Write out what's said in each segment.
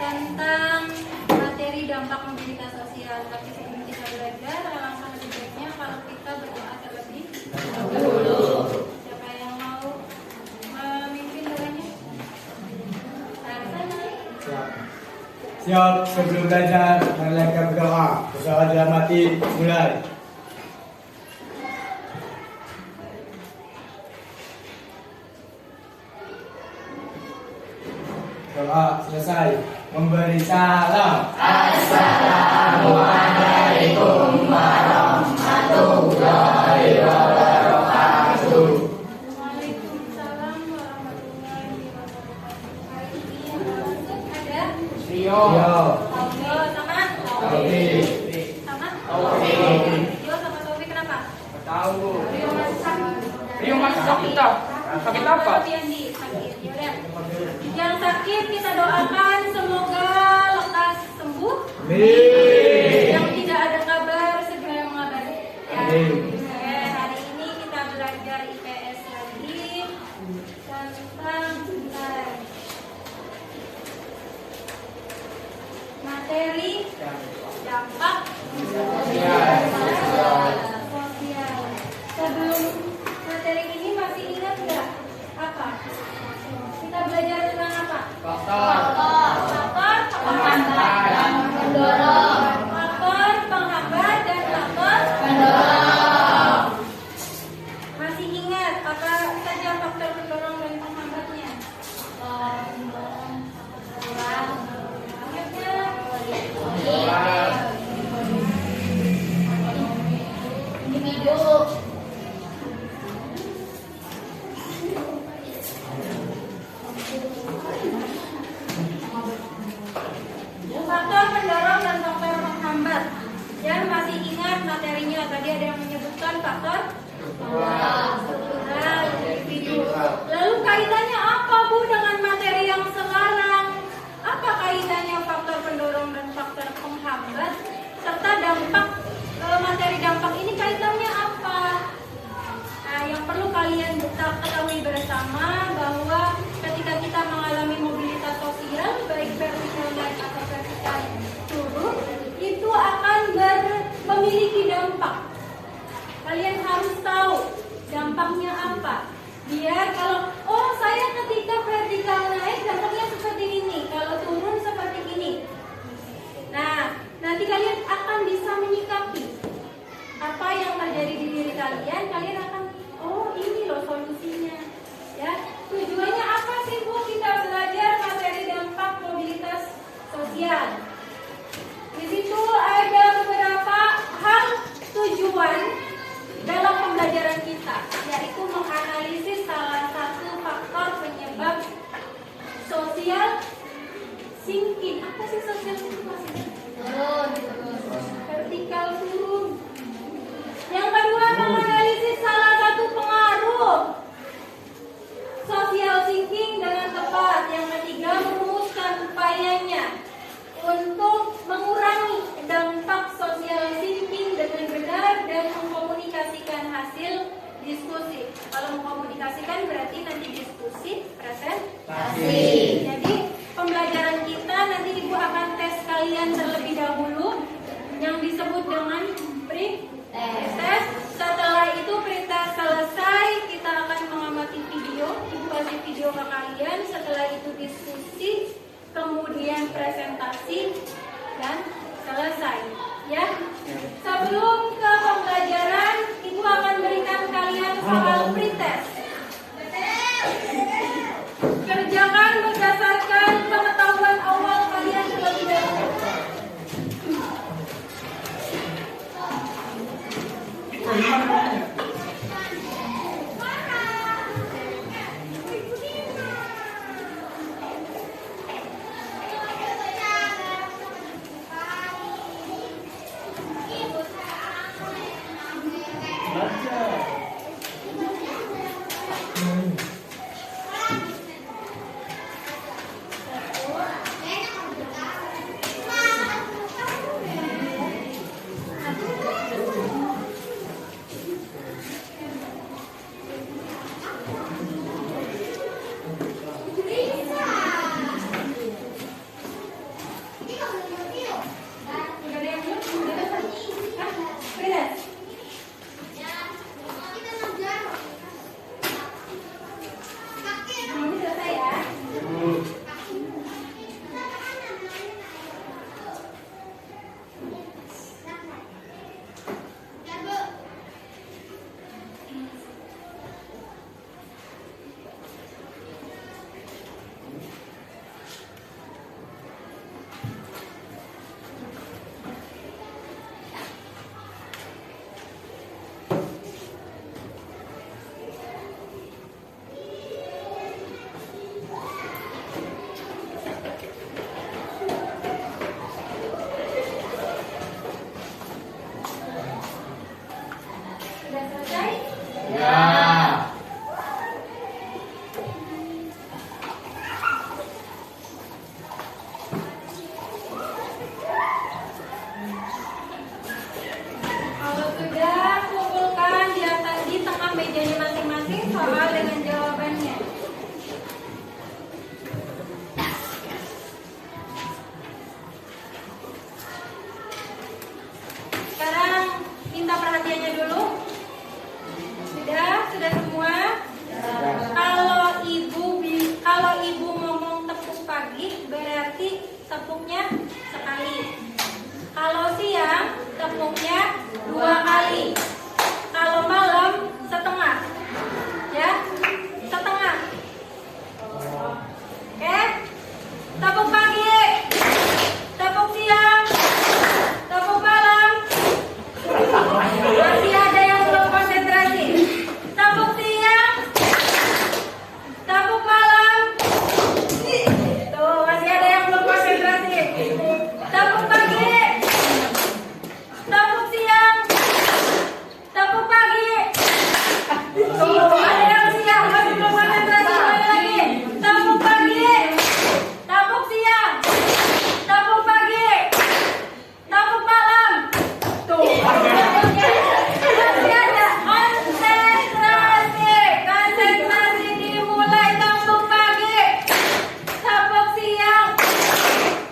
tentang materi dampak mobilitas sosial. Tapi sebelum kita belajar, alangkah lebih baiknya kalau kita berdoa terlebih dahulu. Siapa yang mau memimpin doanya? Siap. Siap, sebelum belajar, marilah kita berdoa. Berdoa dalam hati, mulai. Doa selesai. Memberi salam. Assalamualaikum warahmatullahi wabarakatuh. Waalaikumsalam warahmatullahi wabarakatuh. Hari ini yang masuk ada Rio. Rio sama Taufik. sama Taufik. Rio sama Taufik kenapa? Tahu. Rio masih sakit toh? Sakit apa? Sakit. Yaudah. Yang sakit kita doakan semoga lekas sembuh. Amin. Yang tidak ada kabar segera mengabari. Ya. Amin. Oke, hari ini kita belajar IPS lagi tentang materi dampak sosial. Sebelum materi ini masih ingat nggak apa? Kita belajar tentang apa? Faktor penghambat dan pendorong. Faktor penghambat dan faktor pendorong. Masih ingat apa saja faktor pendorong dan penghambatnya? Faktor pendorong dan faktor penghambat. Dan masih ingat materinya tadi ada yang menyebutkan faktor struktural individu. Lalu kaitannya apa Bu dengan materi yang sekarang? Apa kaitannya faktor pendorong dan faktor penghambat serta dampak materi dampak ini kaitannya apa? Nah, yang perlu kalian ketahui bersama bahwa ketika kita mengalami mobilitas sosial baik vertikal naik atau vertikal turun itu akan memiliki dampak. Kalian harus tahu dampaknya apa. Biar kalau saya ketika vertikal naik dampaknya seperti ini, kalau turun seperti ini. Nah, nanti kalian akan bisa menyikapi apa yang terjadi di diri kalian. Kalian akan ini loh solusinya. Ya, tujuannya apa sih Bu kita belajar materi dampak mobilitas sosial? Di situ ada beberapa hal tujuan dalam pembelajaran kita, yaitu menganalisis salah satu faktor penyebab social sinking. Apa sih social sinking maksudnya? Vertikal turun. Yang kedua, menganalisis salah satu pengaruh social sinking dengan tepat. Yang ketiga, merumuskan upayanya untuk mengurangi dampak social sinking dengan benar dan mengkomunikasikan hasil diskusi. Kalau mengkomunikasikan berarti nanti diskusi, presentasi. Jadi pembelajaran kita nanti Ibu akan tes kalian terlebih dahulu yang disebut dengan pre-test. Setelah itu pre-test selesai, kita akan mengamati video. Ibu kasih video ke kalian. Setelah itu diskusi, kemudian presentasi dan selesai. Ya. Sebelum ke pembelajaran, Ibu akan berikan kalian soal pretest. Kerjakan berdasarkan pengetahuan awal kalian terlebih dahulu. Udah ada yang belum? Hah? Beres? Ini selesai ya? Ibu. Sudah selesai? Ya. Kalau sudah, kumpulkan di tengah mejanya masing-masing soal dengan jawabannya. Sekarang minta perhatiannya dulu. Sudah semua. Kalau ibu ngomong tepuk pagi, berarti tepuknya sekali. Kalau siang, tepuknya 2 kali. Kalau malam, setengah. Ya, setengah. Oke? Tepuk pagi, tepuk siang, tepuk malam. Masih ada yang belum konsentrasi. Tepuk siang, tepuk malam. Tuh, masih ada yang belum konsentrasi. Tepuk pagi, tepuk siang, tepuk pagi. Tuh, ada yang siang, masih belum konsentrasi. Sekali lagi. Tepuk pagi, tepuk siang, tepuk pagi, tepuk malam. Tuh, masih ada konsentrasi. Konsentrasi dimulai. Tepuk pagi, tepuk siang,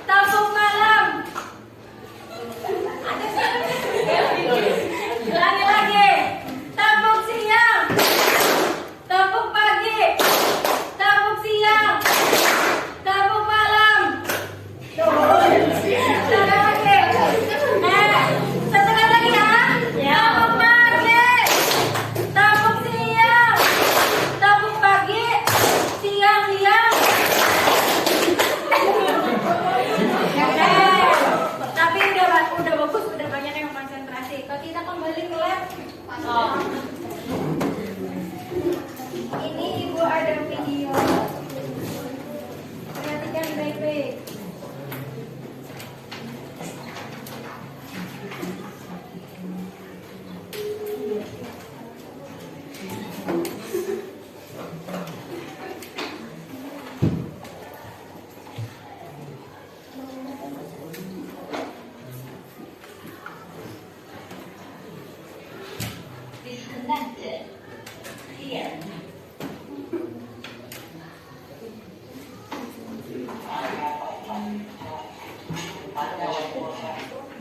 tepuk malam. Ulangi lagi. Tepuk siang, tepuk pagi, tepuk siang, tepuk malam. Sekali lagi. Sesekali lagi ya. Tepuk pagi, tepuk siang, tepuk pagi, siang-siang. Tapi udah bagus, udah banyak yang konsentrasi. Kalau kita kembali ke lab. Ini ibu ada video. Perhatikan baik-baik. Disconnected. Here.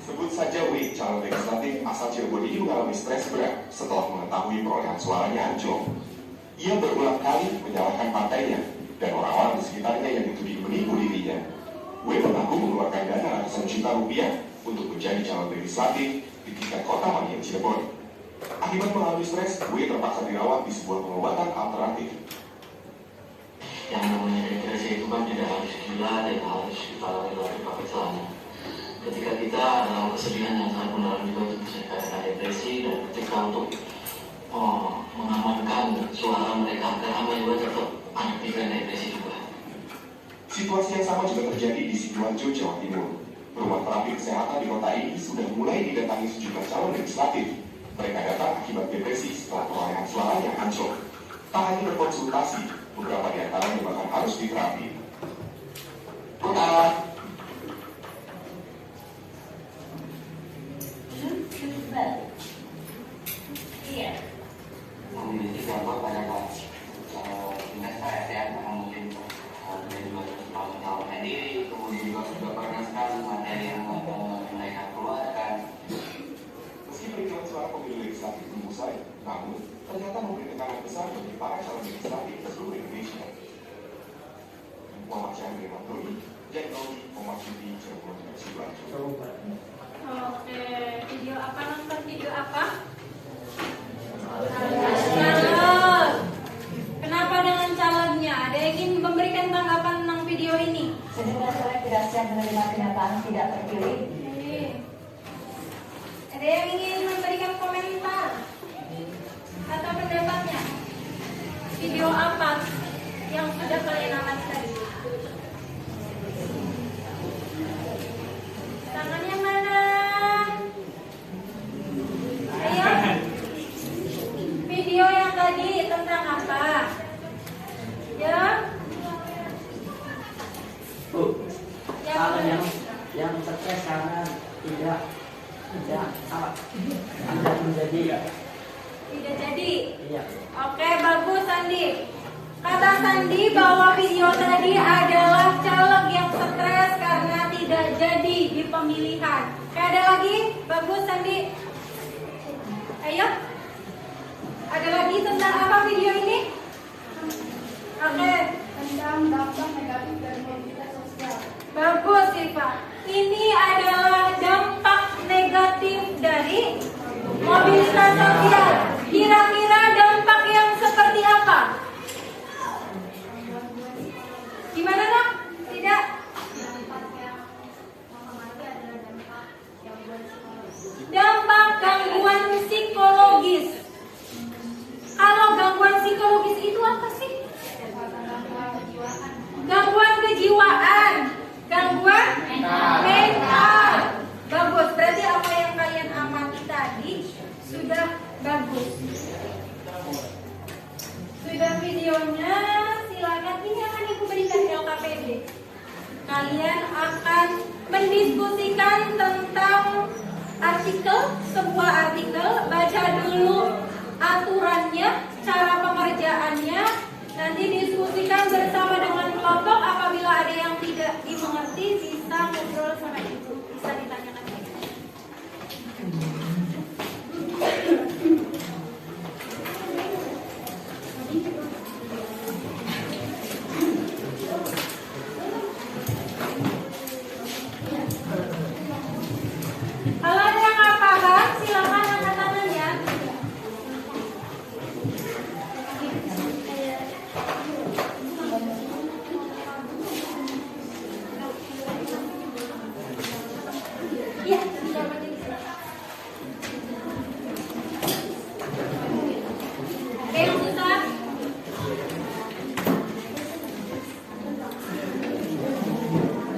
Sebut saja W, calon legislatif asal Cirebon ini mengalami stres berat setelah mengetahui perolehan suaranya anjlok. Ia berulang kali menyalahkan partainya dan orang-orang di sekitarnya yang dituding menipu dirinya. W mengaku mengeluarkan dana ratusan juta rupiah untuk menjadi calon legislatif di tingkat kota Madiun Cirebon. Akibat mengalami stres, W terpaksa dirawat di sebuah pengobatan alternatif. Yang namanya depresi itu kan tidak harus gila dan harus ditangani oleh pakai celana. Ketika kita dalam kesedihan yang sangat mendalam juga itu bisa dikatakan depresi, dan ketika untuk mengamankan suara mereka agar ramai juga tetap ada pikiran depresi juga. Situasi yang sama juga terjadi di Sidoarjo, Jawa Timur. Rumah terapi kesehatan di kota ini sudah mulai didatangi sejumlah calon legislatif. Mereka datang akibat depresi setelah perolehan suaranya anjlok. Tak hanya berkonsultasi, beberapa di antaranya bahkan harus diterapi. Kota. Iya. Memiliki dampak pada tingkat saya mungkin dari 200 tahun diri, kemudian juga sudah pernah sekali para calon legislatif ke seluruh Indonesia. Muhammad Syahrir Manturi, Teknologi Memasuki Cirebon Sidoarjo. Oke, video apa, nonton video apa? Calon. Kenapa dengan calonnya? Ada yang ingin memberikan tanggapan tentang video ini? Sejumlah caleg tidak siap menerima kenyataan tidak terpilih. Oke. Ada yang ingin memberikan komentar atau pendapatnya? Video apa yang sudah kalian amati tadi? Tangannya mana? Ayo. Video yang tadi tentang apa? Ya. Bu, Yang kalau mana? yang stres karena tidak menjadi Tidak jadi. iya. Oke, bagus Sandi. Kata Sandi bahwa video tadi adalah caleg yang stres karena tidak jadi di pemilihan. Oke, ada lagi? Bagus Sandi. Ayo. Ada lagi tentang apa video ini? Oke. Tentang dampak negatif dari mobilitas sosial. Bagus, Siva. Ini adalah dampak negatif dari mobilitas sosial. Kira-kira dampak yang seperti apa? Gimana, Nak? Tidak? Dampak gangguan psikologis. Kalau gangguan psikologis itu apa sih? Gangguan kejiwaan, gangguan mental. Bagus, berarti apa yang kalian amati tadi sudah bagus. Sudah videonya, silakan. Ini akan Ibu berikan LKPD. Kalian akan mendiskusikan tentang artikel, sebuah artikel. Baca dulu aturannya, cara pengerjaannya. Nanti diskusikan bersama dengan kelompok. Apabila ada yang tidak dimengerti, bisa ngobrol sama Ibu, bisa ditanyakan. Kalau ada yang nggak paham, silakan angkat tangannya. Iya, silakan. Ada yang susah?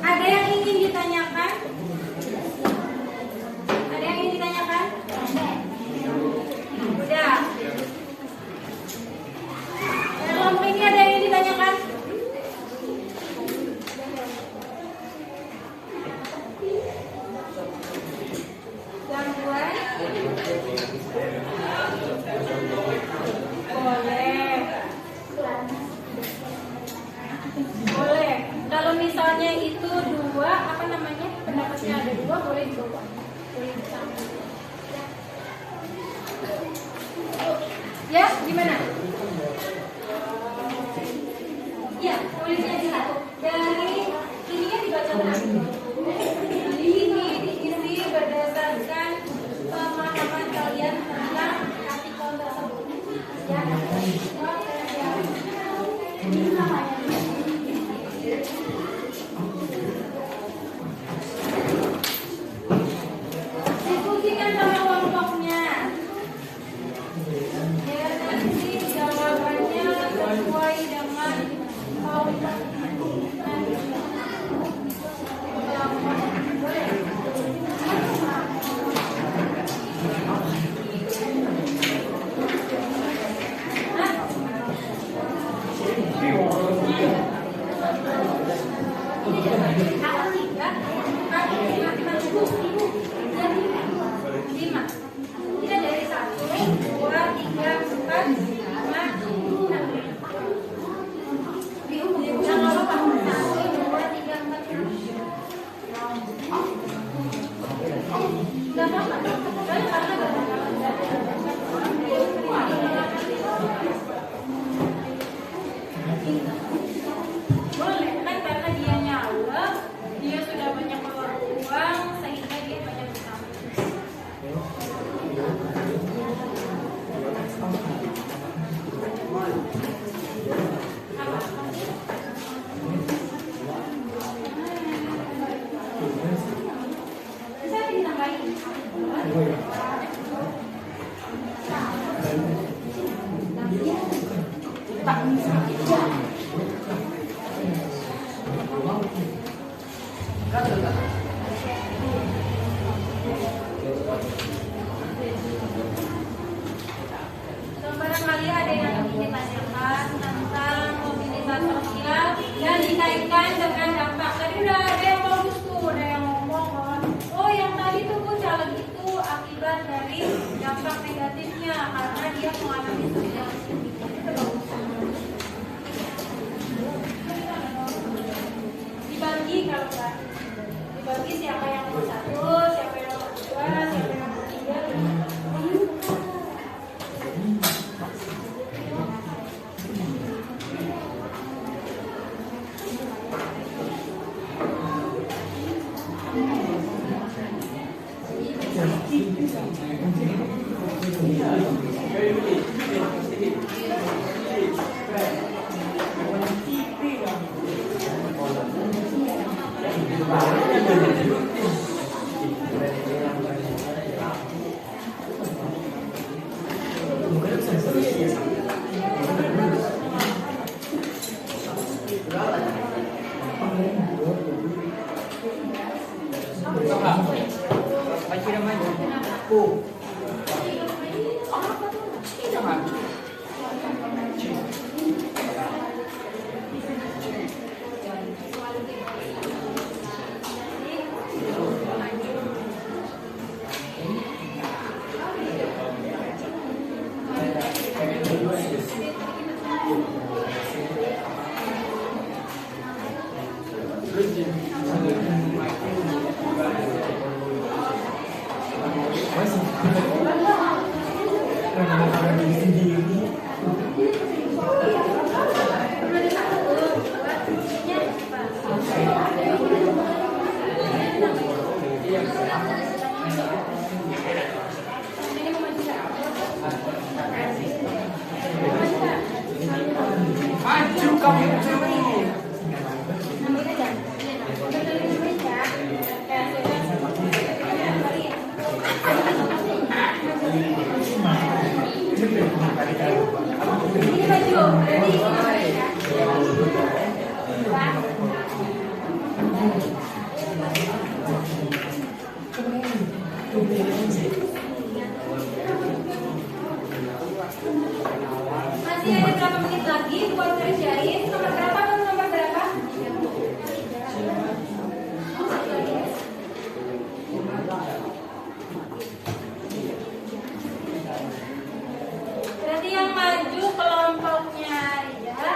Ada yang ingin ditanyakan? Ada yang ingin ditanyakan? Udah. Kelompok ini ada yang ingin ditanyakan? Gangguan? Boleh. Boleh. Kalau misalnya itu dua, apa namanya? Pendapatnya ada dua, boleh dibawa. Boleh dicampur. Ya, gimana? Ya, tulisnya dilihat. Dari ininya dibaca dulu. Ini diisi berdasarkan pemahaman kalian tentang artikel tersebut. Ya. Ini namanya. Diskusikan sama kelompoknya. Biar nanti jawabannya sesuai dengan kelompok. Bisa ditambahin. Barangkali ada yang ingin ditanyakan tentang mobilitas sosial dan dikaitkan dengan dampak. Tadi udah ada yang bagus tuh, ada yang ngomong bahwa oh yang tadi tuh Bu caleg itu akibat dari dampak negatifnya karena dia mengalami sosial. Itu bagus. Dibagi kalau nggak dibagi siapa yang nomor 1, siapa yang nomor 2, siapa yang nomor 3. Masih ada berapa menit lagi buat kerjain. Nomor berapa dan nomor berapa? Berarti yang maju kelompoknya Rida,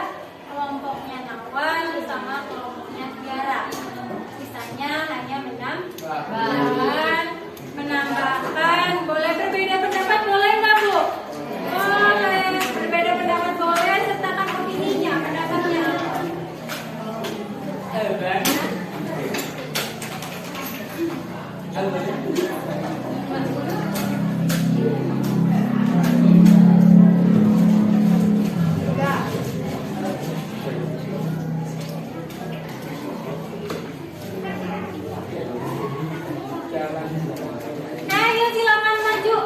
kelompoknya Nawan, bersama kelompoknya Tiara. Sisanya hanya menambahkan. Boleh berbeda pendapat, boleh nggak Bu? Boleh. Berbeda pendapat boleh, sertakan opininya, pendapatnya. Ayo silakan maju.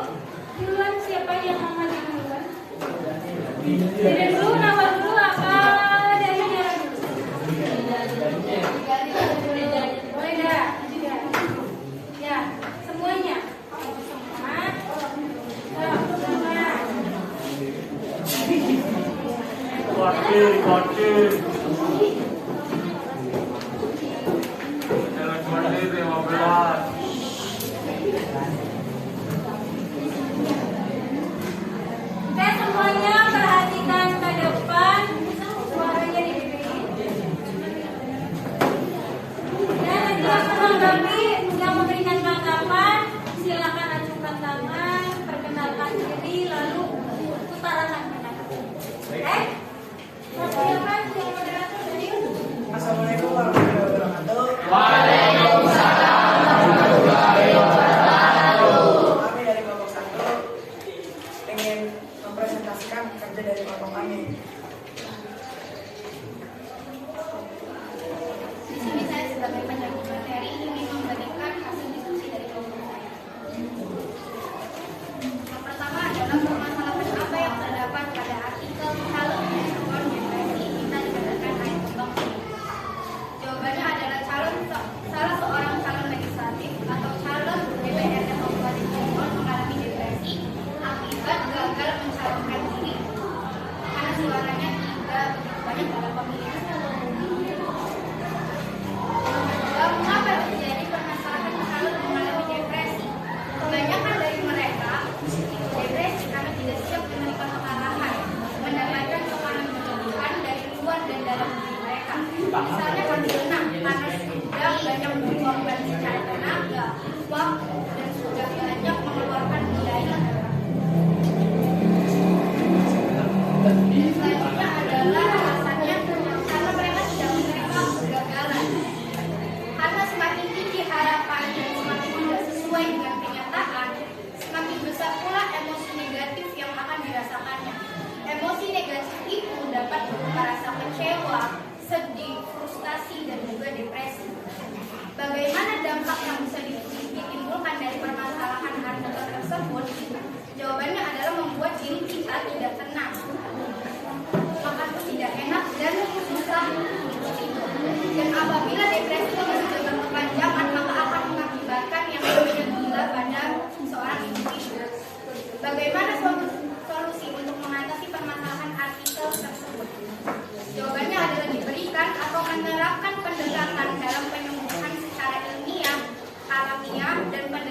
Duluan siapa yang mau maju duluan? Dari dulu, nama dulu apa? Dari Tiara dulu. Boleh dah? Ya, semuanya. Semua. Oke, semuanya perhatikan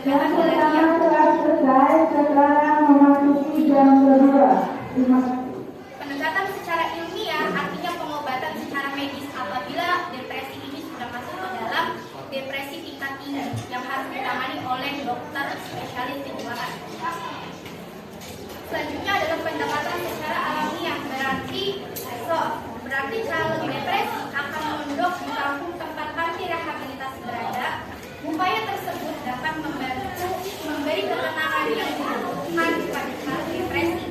pencegahan malaria. telah selesai, sekarang memasuki jam kedua. Terima kasih. Pendekatan secara ilmiah artinya pengobatan secara medis apabila depresi ini sudah masuk ke dalam depresi tingkat tinggi yang harus ditangani oleh dokter spesialis kejiwaan. Selanjutnya adalah pendekatan secara alamiah, berarti kalau depresi akan mondok di kampung tempat panti rehabilitasi berada. Upaya tersebut dapat memberi ketenangan yang dibutuhkan pada kalau depresi.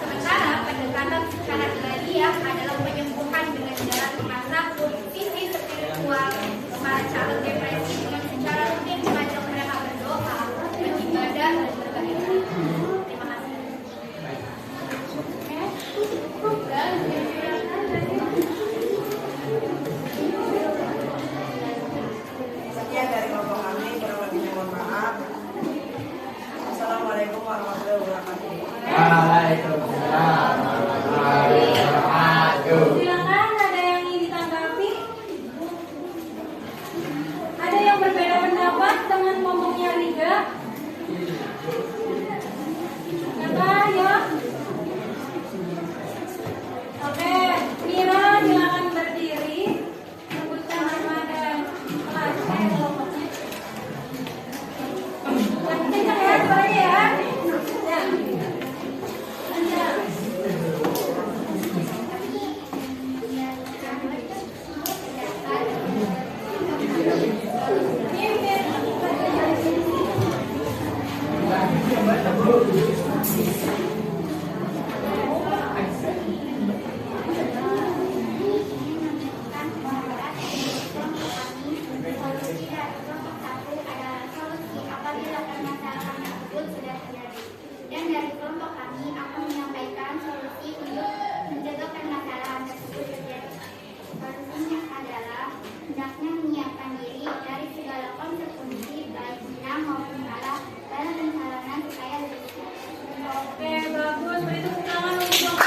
Sementara pendekatan secara ilmiah adalah penyembuhan dengan jalan mengasah sisi spiritual para calon depresi dengan secara rutin mengajak mereka berdoa, beribadah, dan bergairah. Terima kasih. Sekian dari kelompok kami, kurang lebihnya mohon maaf. Assalamualaikum warahmatullahi wabarakatuh. Waalaikumsalam warahmatullahi wabarakatuh. Silakan, ada yang ingin ditanggapi? Ada yang berbeda pendapat dengan ngomongnya Riga? Ya. Oke, Mira silakan berdiri. Sebutkan nama dan kelas kelompoknya. Kencang ya suaranya ya. Dan dari kelompok kami akan menyampaikan solusi untuk mencegah permasalahan tersebut terjadi. Solusinya adalah hendaknya menyiapkan diri dari segala konsekuensi baik benar maupun salah dalam pencalonan supaya lebih siap. Oke, bagus. Beri tepuk tangan untuk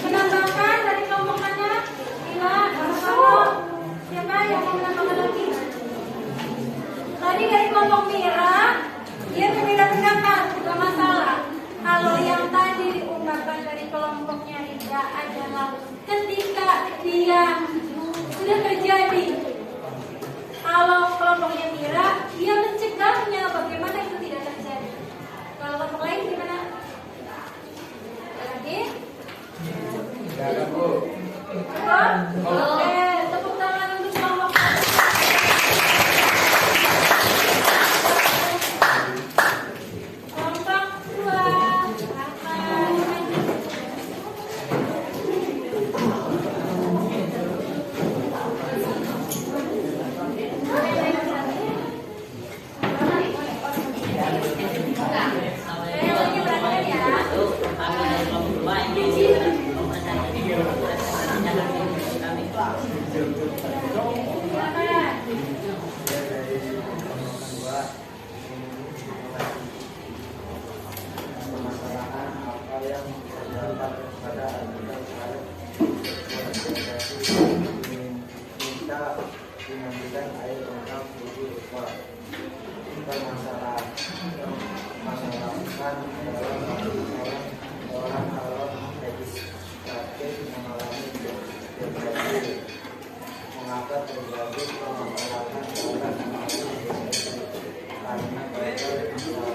menambahkan dari kelompok mana? Ila, kamu siapa yang mau menambahkan lagi? Tadi dari kelompok Mira, dia berbeda pendapat, gak masalah. Kalau yang tadi diungkapkan dari kelompoknya Rida adalah ketika dia sudah terjadi. Kalau kelompoknya Mira, dia mencegahnya bagaimana itu tidak terjadi. Kalau kelompok lain gimana? Lagi? Tidak ada, Bu. Oke, tepuk tangan untuk kelompok. Kelompok 2, Permasalahan apa yang terdapat pada anggota minta mengambilkan air tentang tubuh lupa. Permasalahan adalah orang awam registratif mengalami depresi. Mengapa terjadi permasalahan orang mengalami depresi? Karena mereka dan juga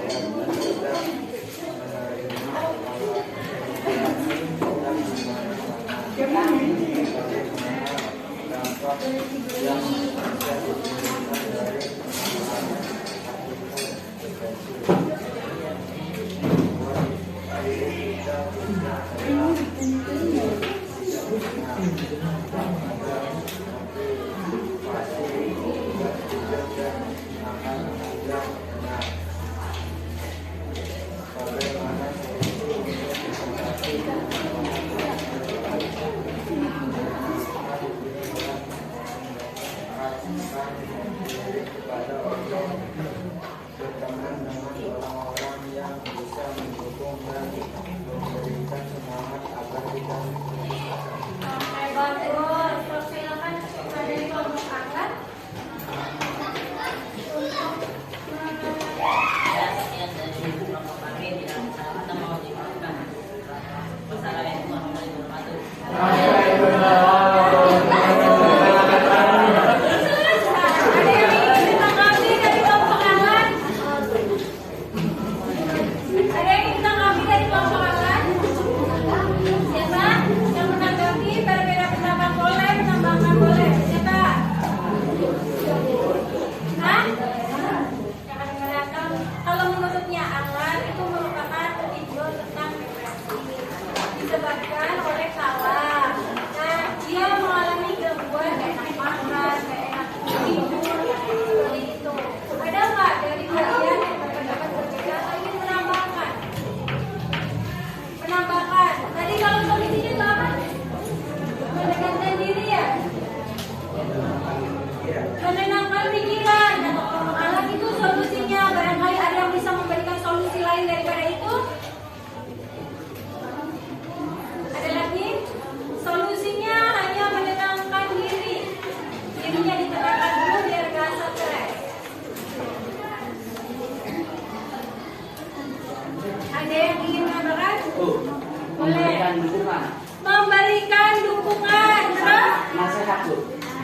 menerima pola meditasi dan bagaimana dampak yang bisa ditimbulkan dari permasalahan akibat depresi. Membuat diri kita bisa tenang, motivasi dan juga akan ada benar. Bagaimana solusi untuk mengatasi diri kepada Allah, berteman dengan orang-orang yang bisa mendukung dan memberikan semangat agar kita Oke, bagus. Silakan dari kelompok angkat.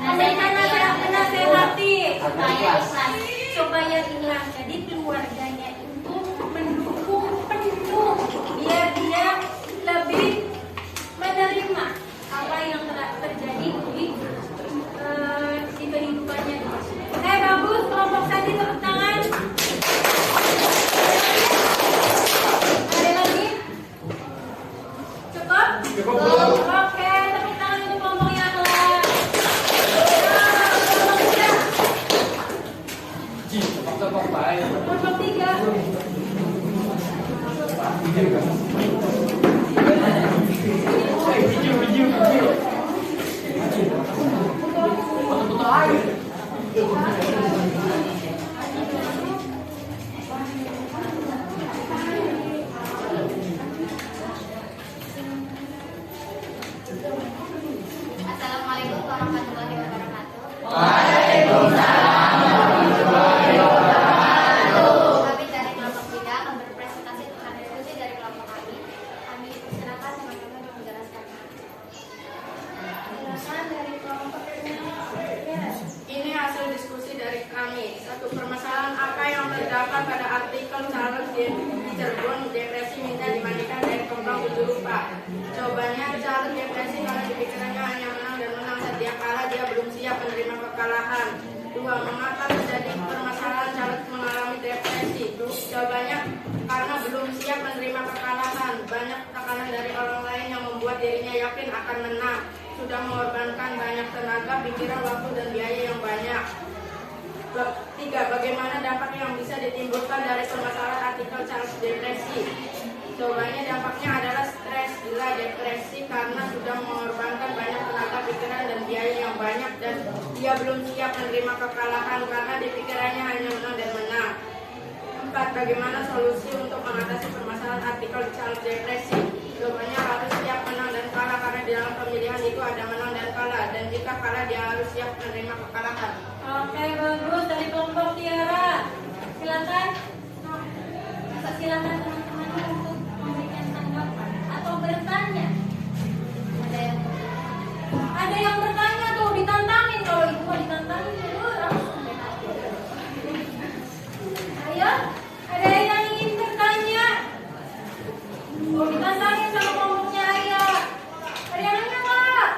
memberikan menasehati supaya ikhlas. supaya ikhlas. Jadi keluarganya itu mendukung penuh biar dia lebih menerima apa yang telah terjadi di kehidupannya. Bagus, kelompok tadi tepuk tangan. Ada lagi? Cukup? Oke, tepuk tangan untuk kelompok yang lain. Kelompok tiga. Tepuk baik. Kelompok tiga. Assalamualaikum warahmatullahi wabarakatuh. Kami dari kelompok 3 akan berpresentasi tentang diskusi dari kelompok kami. Kami silakan teman-teman yang menjelaskan. Silakan dari kelompok Ini hasil diskusi dari kami. Satu, permasalahan apa yang terdapat pada artikel calon di Cirebon depresi minta dimandikan dari kembang tujuh rupa. Jawabannya, calon depresi karena dipikirannya hanya menang dan menang setiap kala dia belum siap menerima kekalahan. Dua, mengapa terjadi permasalahan calon mengalami depresi? Jawabannya, karena belum siap menerima kekalahan. Banyak tekanan dari orang lain yang membuat dirinya yakin akan menang. Sudah mengorbankan banyak tenaga, pikiran, waktu, dan biaya yang banyak. Tiga, bagaimana dampak yang bisa ditimbulkan dari permasalahan artikel Charles depresi? Jawabannya, dampaknya adalah stres, gila, depresi karena sudah mengorbankan banyak tenaga, pikiran, dan biaya yang banyak dan dia belum siap menerima kekalahan karena di pikirannya hanya menang dan menang. Empat, bagaimana solusi untuk mengatasi permasalahan artikel Charles depresi? Jawabannya, harus siap menang dan kalah karena di dalam pemilihan itu ada menang dan kalah, dan jika kalah dia harus siap menerima kekalahan. Oke, bagus. Dari kelompok Tiara, silakan. Silakan teman-teman untuk memberikan tanggapan atau bertanya. Ada yang bertanya tuh, ditantangin. Kalau itu mau ditantangin dulu langsung deh. Ayo, ada yang ingin bertanya? Oh, ditantangin sama kelompoknya. Ayo, ada yang nanya nggak?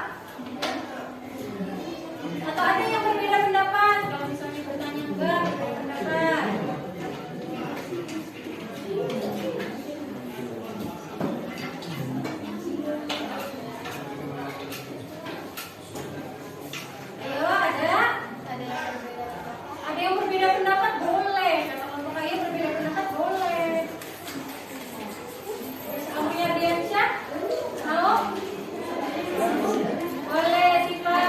Atau ada yang berbeda pendapat? Kalau misalnya bertanya enggak, berbeda pendapat. Ayo, ada? Ada yang berbeda pendapat? Boleh. Kata kelompok saya berbeda pendapat boleh. Kelompoknya Diansyah? Halo? Boleh, Siva.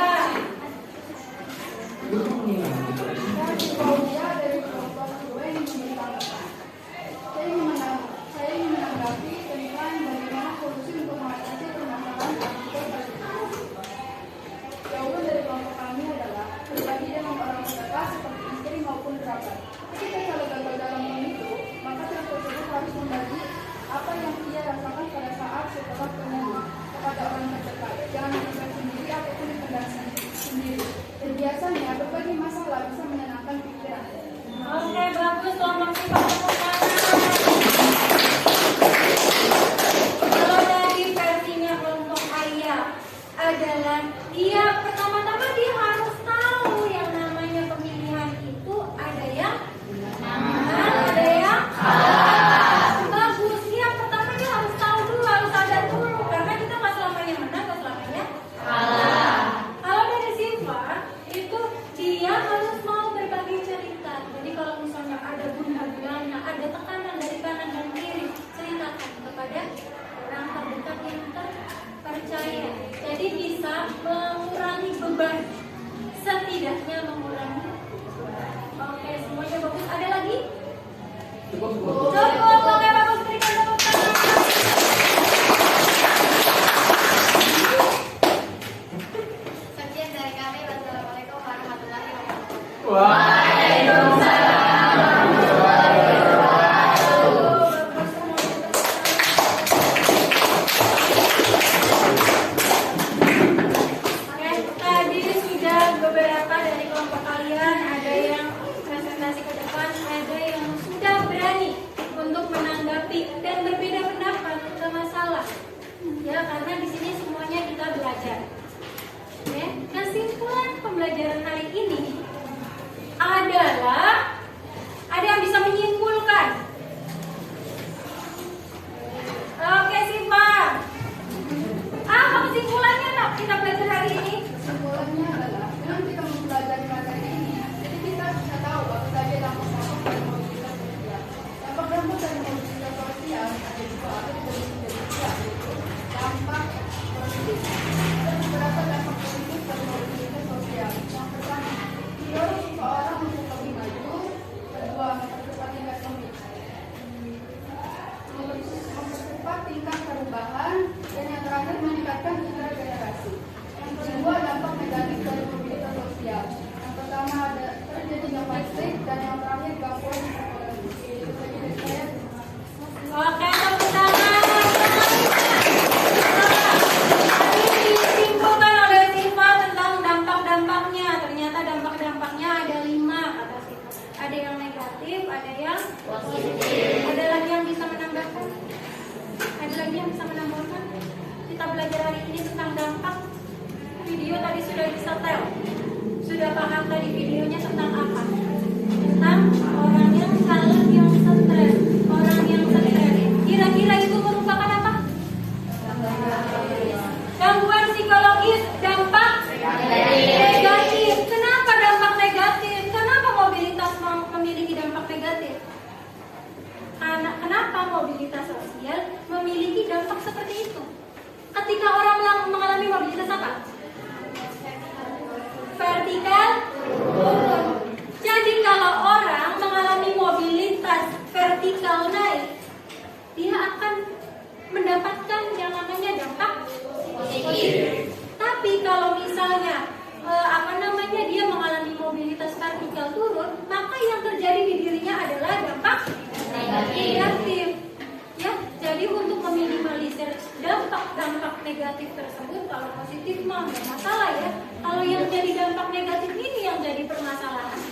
Saya ingin menanggapi tentang bagaimana solusi untuk mengatasi permasalahan artikel tersebut. Jawaban dari kelompok kami adalah berbagi dengan orang terdekat seperti istri maupun kerabat. Ketika kalau gagal dalam memitu, maka pihak tersebut harus membagi apa yang ia rasakan pada saat setelah pemilu kepada orang terdekat. Jangan disimpan sendiri ataupun dipendam sendiri. Dan biasanya berbagi masalah bisa menenangkan pikiran. Oke, bagus. Kelompok Siva tepuk tangan. Kalau dari versinya kelompok Ayah adalah dia pertama-tama dia harus tahu yang namanya pemilihan itu ada yang menang, ada yang kalah. Bagus. Yang pertama dia harus tahu dulu, harus sadar dulu karena kita nggak selamanya menang, nggak selamanya kalah. Kalau dari Siva itu dia harus mau berbagi cerita. Jadi kalau misalnya ada gundah gulana, ada tekanan dari kanan dan kiri, ceritakan kepada orang terdekat yang terpercaya. Jadi bisa mengurangi beban, setidaknya mengurangi beban. Oke, semuanya bagus. Ada lagi? Cukup. Oke, bagus. Berikan tepuk tangan. Sekian dari kami. Wassalamualaikum warahmatullahi wabarakatuh. Oke, tadi sudah beberapa beberapa dari kelompok kalian ada yang presentasi ke depan, ada yang sudah berani untuk menanggapi dan berbeda pendapat, tidak masalah. Ya, karena di sini semuanya kita belajar. Oke, kesimpulan pembelajaran hari ini adalah ada yang bisa menyimpulkan. Oke, Siva. Apa kesimpulannya nak kita belajar hari ini? Kesimpulannya adalah dengan kita mempelajari materi ini, jadi kita bisa tahu apa saja dampak-dampak dari mobilitas sosial. Dampak-dampak dari mobilitas sosial ada dua, atau dibagi menjadi dua, yaitu dampak positif dan beberapa dampak positif dari mobilitas sosial. Yang pertama, mendorong seseorang untuk lebih maju. Kedua, mempercepat tingkat mempercepat tingkat perubahan. Dan yang terakhir, meningkatkan citra generasi. Yang kedua, dampak negatif dari mobilitas sosial. Yang pertama ada terjadinya konflik, dan yang terakhir gangguan ekonomi. Itu saja dari saya. Oke, tepuk tangan. Tadi disimpulkan oleh Siva tentang dampak-dampaknya. Ternyata dampak-dampaknya ada 5 kata Siva. Ada yang negatif, ada yang positif. Ada lagi yang bisa menambahkan? Ada lagi yang bisa menambahkan? Kita belajar hari ini tentang dampak. Video tadi sudah disetel. Sudah paham tadi videonya tentang apa? Tentang orang yang salah, yang stres. Orang yang stres. Kira-kira itu merupakan apa? Gangguan psikologis. Dampak negatif. Kenapa dampak negatif? Kenapa mobilitas memiliki dampak negatif? Kenapa mobilitas sosial memiliki dampak seperti itu? Ketika orang mengalami mobilitas apa? Vertikal turun. Jadi kalau orang mengalami mobilitas vertikal naik, dia akan mendapatkan yang namanya dampak positif. Tapi kalau misalnya dia mengalami mobilitas vertikal turun, maka yang terjadi di dirinya adalah dampak negatif. Ya, jadi untuk meminimalisir dampak negatif tersebut, kalau positif mah nggak masalah ya. Kalau yang jadi dampak negatif ini yang jadi permasalahan.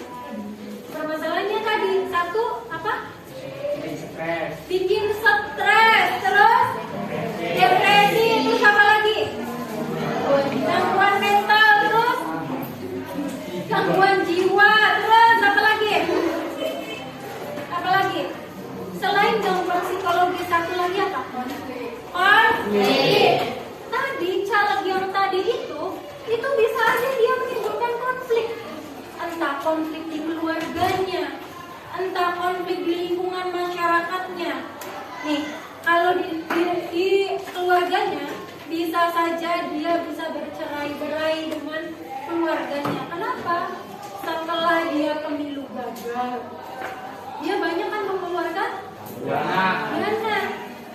Permasalahannya tadi satu apa? Bikin stres, terus depresi, terus apa lagi? Gangguan mental, terus gangguan jiwa, terus apa lagi? Apa lagi? Selain gangguan psikologis, satu lagi apa? Konflik. Tadi caleg yang tadi itu bisa aja dia menimbulkan konflik. Entah konflik di keluarganya, entah konflik di lingkungan masyarakatnya. Nih, kalau di keluarganya bisa saja dia bisa bercerai-berai dengan keluarganya. Kenapa? Setelah dia pemilu gagal, dia banyak kan mengeluarkan dana.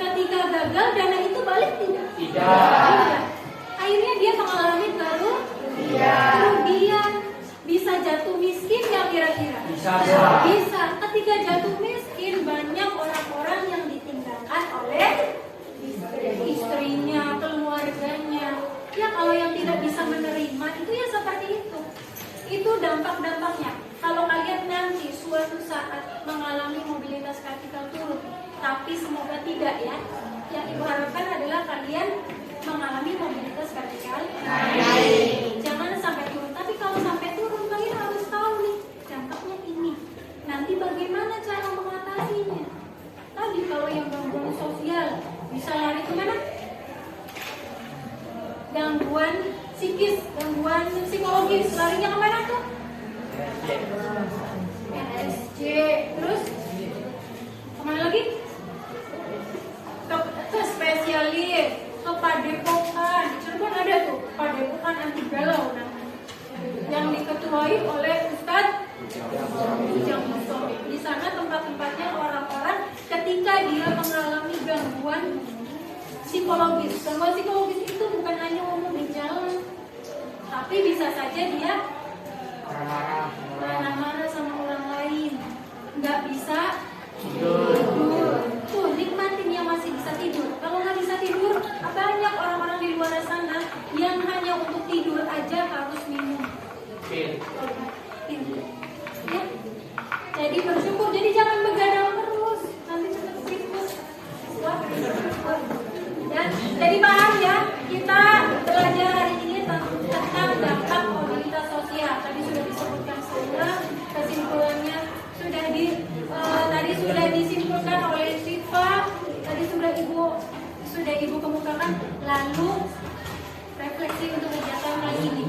Ketika gagal, dana itu balik tidak? Tidak. Akhirnya dia mengalami kerugian. Bisa jatuh miskin ya kira-kira? Bisa. Ketika jatuh miskin, banyak orang-orang yang ditinggalkan oleh istrinya, keluarganya. Ya kalau yang tidak bisa menerima itu ya seperti itu. Itu dampak-dampaknya. Kalau kalian nanti suatu saat mengalami mobilitas vertikal turun, tapi semoga tidak ya. Yang ibu harapkan adalah kalian mengalami mobilitas vertikal naik. Jangan sampai turun. Tapi kalau sampai turun, kalian harus tahu nih dampaknya ini. Nanti bagaimana cara mengatasinya? Tadi kalau yang gangguan sosial bisa lari kemana? Gangguan psikis, gangguan psikologis, larinya kemana tuh? NSC, terus kemana lagi? Ke spesialis, ke padepokan. Di Cirebon ada tuh padepokan anti galau namanya, yang diketuai oleh Ustadz Ujang Mustomi. Di sana tempat-tempatnya orang-orang ketika dia mengalami gangguan psikologis. Gangguan psikologis itu bukan hanya ngomong di jalan, tapi bisa saja dia marah-marah sama orang lain, nggak bisa tidur. Tuh, nikmatin yang masih bisa tidur. Kalau nggak bisa tidur, banyak orang-orang di luar sana yang hanya untuk tidur aja harus minum. Ya. Jadi bersyukur, jadi jangan begadang terus. Nanti cepat sibuk. Ya, jadi paham ya, kita belajar hari ini tentang dampak mobilitas sosial. Tadi sudah disebutkan semua, kesimpulannya tadi sudah disimpulkan oleh Siva, tadi sudah ibu kemukakan. Lalu refleksi untuk kegiatan kali ini,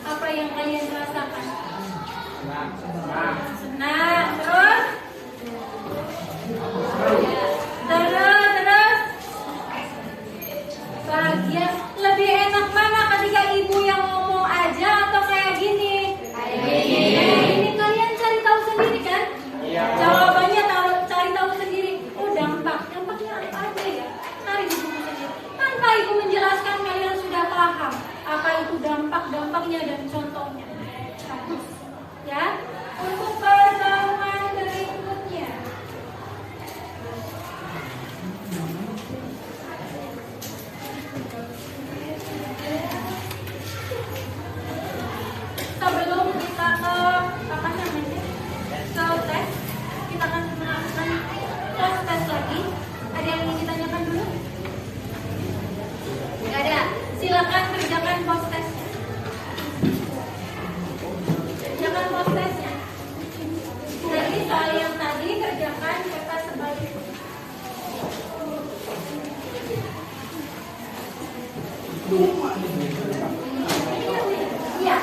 apa yang kalian rasakan? Senang, terus bahagia. Lebih enak mana ketika ibu yang ngomong aja atau kayak gini? Ini kalian cari tahu sendiri kan? Jawabannya cari tahu sendiri. Oh, dampaknya apa aja ya? Cari di buku sendiri. Tanpa ibu menjelaskan, kalian sudah paham apa itu dampaknya dan contohnya. Bagus. Ya, untuk pertemuan berikutnya. Sebelum kita ke tes, kita akan melakukan tes lagi. Ada yang ingin ditanyakan dulu? Tidak ada. Silakan kerjakan post testnya. Kerjakan post testnya. Jadi soal yang tadi kerjakan kata sebaliknya. Iya.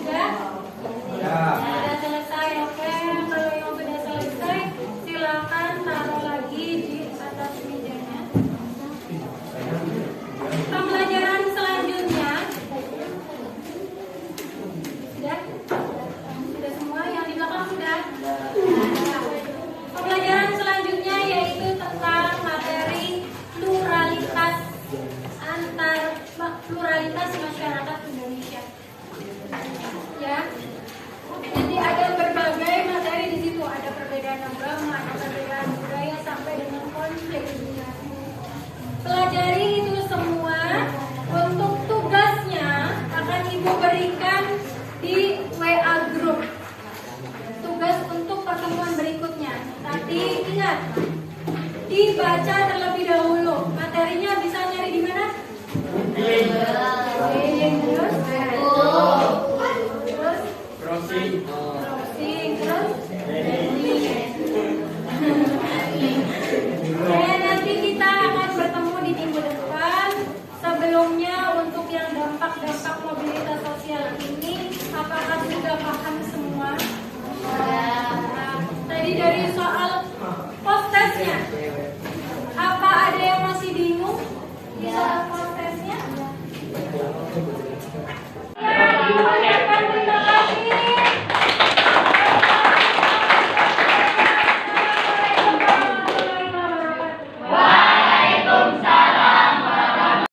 Sudah? Sudah selesai, oke. Kalau yang sudah selesai, silakan taruh lagi di atas mejanya. Pembelajaran selanjutnya, sudah? Sudah semua? Yang di belakang sudah? Pembelajaran selanjutnya yaitu tentang materi pluralitas masyarakat Indonesia. Ya, jadi ada berbagai materi di situ, ada perbedaan agama, ada perbedaan budaya sampai dengan konflik. Pelajari itu semua. Untuk tugasnya akan Ibu berikan di WA group. Tugas untuk pertemuan berikutnya. Tapi ingat, dibaca terlebih dahulu. Materinya bisa nyari di mana? Terus? Browsing. Terus? Nanti kita akan bertemu di minggu depan. Sebelumnya untuk yang dampak-dampak mobilitas sosial ini, apakah sudah paham semua? Nah, tadi dari soal post testnya, apa ada yang masih bingung di soal post testnya? Ya.